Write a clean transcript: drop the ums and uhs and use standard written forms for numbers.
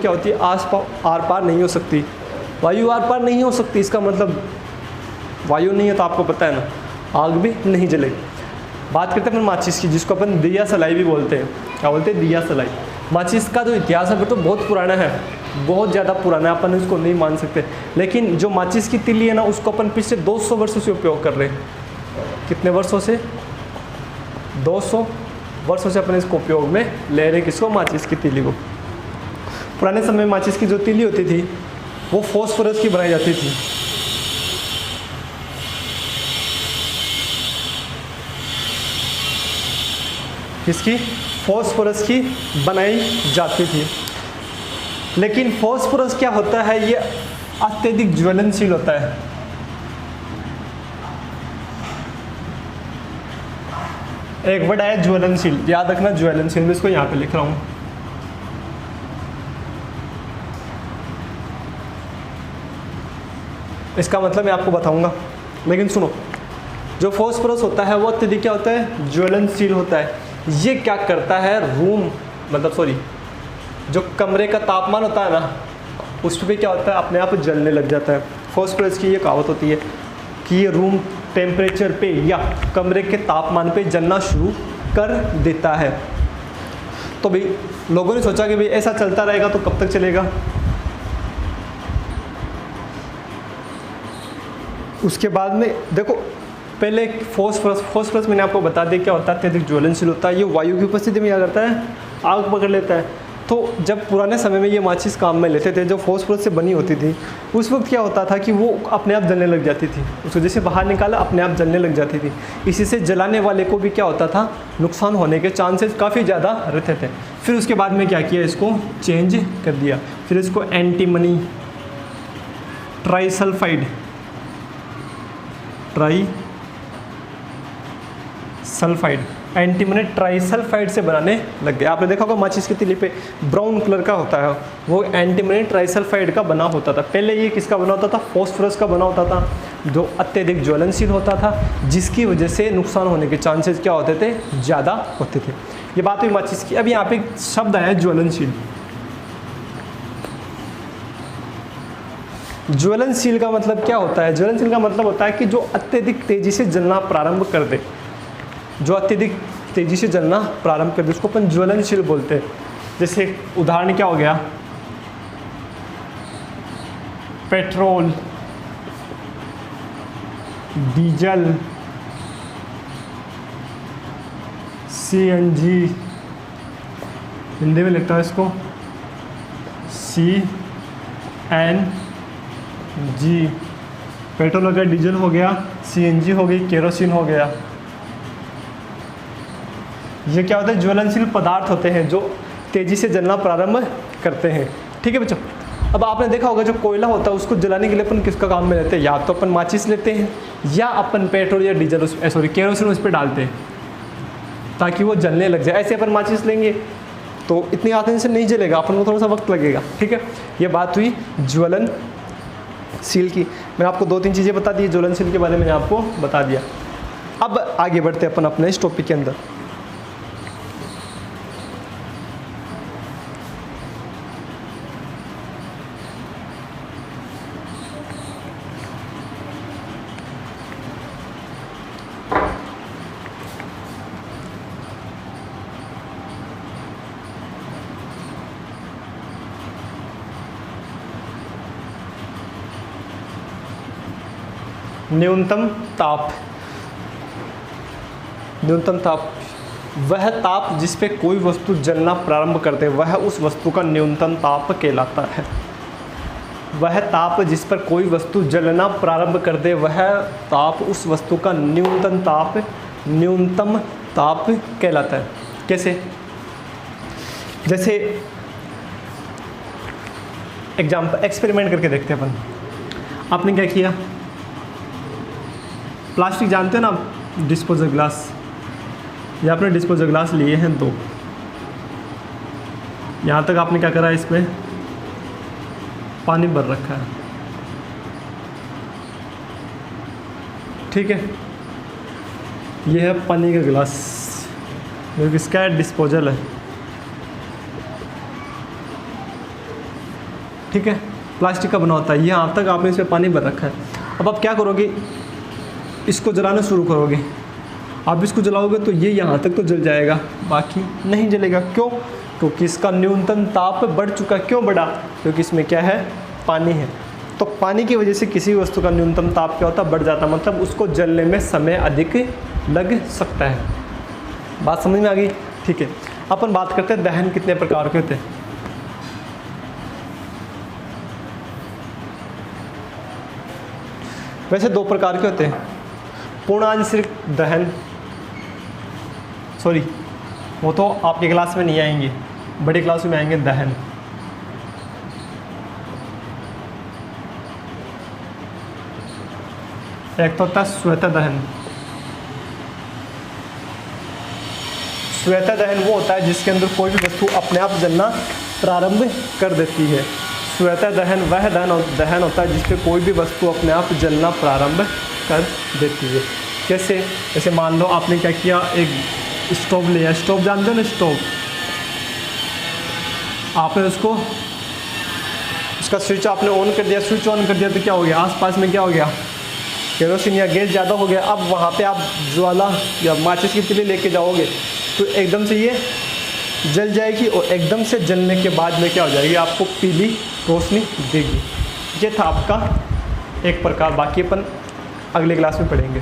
क्या होती है, आर पार नहीं हो सकती। वायु आर पार नहीं हो सकती, इसका मतलब वायु नहीं है तो आपको पता है ना, आग भी नहीं जलेगी। बात करते हैं अपन माचिस की, जिसको अपन दिया सलाई भी बोलते हैं। क्या बोलते हैं? दिया सलाई। माचिस का जो इतिहास है वो तो बहुत पुराना है, बहुत ज़्यादा पुराना है, अपन इसको नहीं मान सकते। लेकिन जो माचिस की तिल्ली है ना, उसको अपन पिछले 200 वर्षों से उपयोग कर रहे हैं। कितने वर्षों से? 200 वर्षों से अपन इसको उपयोग में ले रहे हैं। किसको? माचिस की तिल्ली को। पुराने समय में माचिस की जो तिल्ली होती थी वो फॉस्फोरस की बनाई जाती थी। किसकी? फॉस्फोरस की बनाई जाती थी। लेकिन फॉस्फोरस क्या होता है, ये अत्यधिक ज्वलनशील होता है। एक वर्ड आया ज्वलनशील, याद रखना ज्वलनशील, मैं इसको यहाँ पे लिख रहा हूँ। इसका मतलब मैं आपको बताऊंगा, लेकिन सुनो, जो फॉस्फोरस होता है वो अत्यधिक क्या होता है? ज्वलनशील होता है। ये क्या करता है, जो कमरे का तापमान होता है ना, उस पर क्या होता है, अपने आप जलने लग जाता है। फॉस्फोरस की ये कहावत होती है कि ये रूम टेम्परेचर पे या कमरे के तापमान पे जलना शुरू कर देता है। तो भाई लोगों ने सोचा कि भाई ऐसा चलता रहेगा तो कब तक चलेगा। उसके बाद में देखो, पहले फॉस्फोरस मैंने आपको बता दिया क्या होता है, अत्यधिक ज्वलनशील होता है। ये वायु की उपस्थिति में क्या करता है, आग पकड़ लेता है। तो जब पुराने समय में ये माचिस काम में लेते थे, जो फॉस्फोरस से बनी होती थी, उस वक्त क्या होता था कि वो अपने आप जलने लग जाती थी। उसको जैसे बाहर निकाला अपने आप जलने लग जाती थी। इसी से जलाने वाले को भी क्या होता था, नुकसान होने के चांसेस काफ़ी ज़्यादा रहते थे। फिर उसके बाद में क्या किया, इसको चेंज कर दिया। फिर इसको एंटीमनी ट्राइसल्फाइड एंटीमनी ट्राइसल्फाइड से बनाने लग गए। आपने देखा होगा माचिस की तिल्ली पे ब्राउन कलर का होता है, वो एंटीमनी ट्राइसल्फाइड का बना होता था। पहले ये किसका बना होता था, फॉस्फोरस का बना होता था, जो अत्यधिक ज्वलनशील होता था, जिसकी वजह से नुकसान होने के चांसेस क्या होते थे, ज़्यादा होते थे। ये बात हुई माचिस की। अब यहाँ पे एक शब्द आया ज्वलनशील। ज्वलनशील का मतलब क्या होता है? ज्वलनशील का मतलब होता है कि जो अत्यधिक तेजी से जलना प्रारंभ कर दे, जो अत्यधिक तेजी से जलना प्रारंभ कर दे, उसको अपन ज्वलनशील बोलते हैं। जैसे उदाहरण क्या हो गया, पेट्रोल, डीजल, सीएनजी, हिंदी में लिखता है इसको CNG। पेट्रोल हो गया, डीजल हो गया, सीएनजी हो गई, केरोसिन हो गया। ये क्या होता है, ज्वलनशील पदार्थ होते हैं जो तेज़ी से जलना प्रारंभ करते हैं। ठीक है बच्चों। अब आपने देखा होगा जो कोयला होता है उसको जलाने के लिए अपन किसका काम में लेते हैं, या तो अपन माचिस लेते हैं या अपन पेट्रोल या डीजल केरोसिन उस पर डालते हैं ताकि वो जलने लग जाए। ऐसे अपन माचिस लेंगे तो इतनी आसानी से नहीं जलेगा, अपन को थोड़ा सा वक्त लगेगा। ठीक है, ये बात हुई ज्वलनशील की। मैंने आपको 2-3 चीज़ें बता दी, ज्वलनशील के बारे में आपको बता दिया। अब आगे बढ़ते अपन अपने इस टॉपिक के अंदर। न्यूनतम ताप वह ताप जिस पे कोई वस्तु जलना प्रारंभ करते, वह उस वस्तु का न्यूनतम ताप कहलाता है। वह ताप जिस पर कोई वस्तु जलना प्रारंभ कर दे, वह ताप उस वस्तु का न्यूनतम ताप कहलाता है। कैसे? जैसे एक्सपेरिमेंट करके देखते हैं अपन। आपने क्या किया, प्लास्टिक जानते हो ना आप, डिस्पोजल ग्लास, या आपने डिस्पोजल ग्लास लिए हैं 2। यहाँ तक आपने क्या करा है, इसमें पानी भर रखा है। ठीक है, ये है पानी का गिलास, जो किसका है, डिस्पोजल है। ठीक है, प्लास्टिक का बना होता है, यहाँ तक आपने इसमें पानी भर रखा है। अब आप क्या करोगे, इसको जलाना शुरू करोगे। आप इसको जलाओगे तो ये यहाँ तक तो जल जाएगा, बाकी नहीं जलेगा। क्यों? क्योंकि इसका न्यूनतम ताप बढ़ चुका। क्यों बढ़ा? क्योंकि इसमें क्या है, पानी है। तो पानी की वजह से किसी वस्तु का न्यूनतम ताप क्या होता है, बढ़ जाता है, मतलब उसको जलने में समय अधिक लग सकता है। बात समझ में आ गई? ठीक है, अपन बात करते हैं दहन कितने प्रकार के होते हैं। वैसे 2 प्रकार के होते हैं, पूर्ण आंशिक दहन, सॉरी वो तो आपकी क्लास में नहीं आएंगे, बड़ी क्लास में आएंगे दहन। एक तो होता है स्वतः दहन। स्वतः दहन वो होता है जिसके अंदर कोई भी वस्तु अपने आप जलना प्रारंभ कर देती है। स्वतः दहन वह दहन होता है जिसपे कोई भी वस्तु अपने आप जलना प्रारंभ कर देती है। कैसे? जैसे मान लो आपने क्या किया, एक स्टोव लिया, स्टोव जानते हो ना, स्टोव, आपने उसको, उसका स्विच आपने ऑन कर दिया, स्विच ऑन कर दिया तो क्या हो गया, आसपास में क्या हो गया, केरोसिन या गैस ज़्यादा हो गया। अब वहाँ पे आप ज्वाला या माचिस की तिली लेके जाओगे तो एकदम से ये जल जाएगी, और एकदम से जलने के बाद में क्या हो जाएगी, आपको पीली रोशनी देगी। ये था आपका एक प्रकार, बाकी अपन अगले क्लास में पढ़ेंगे।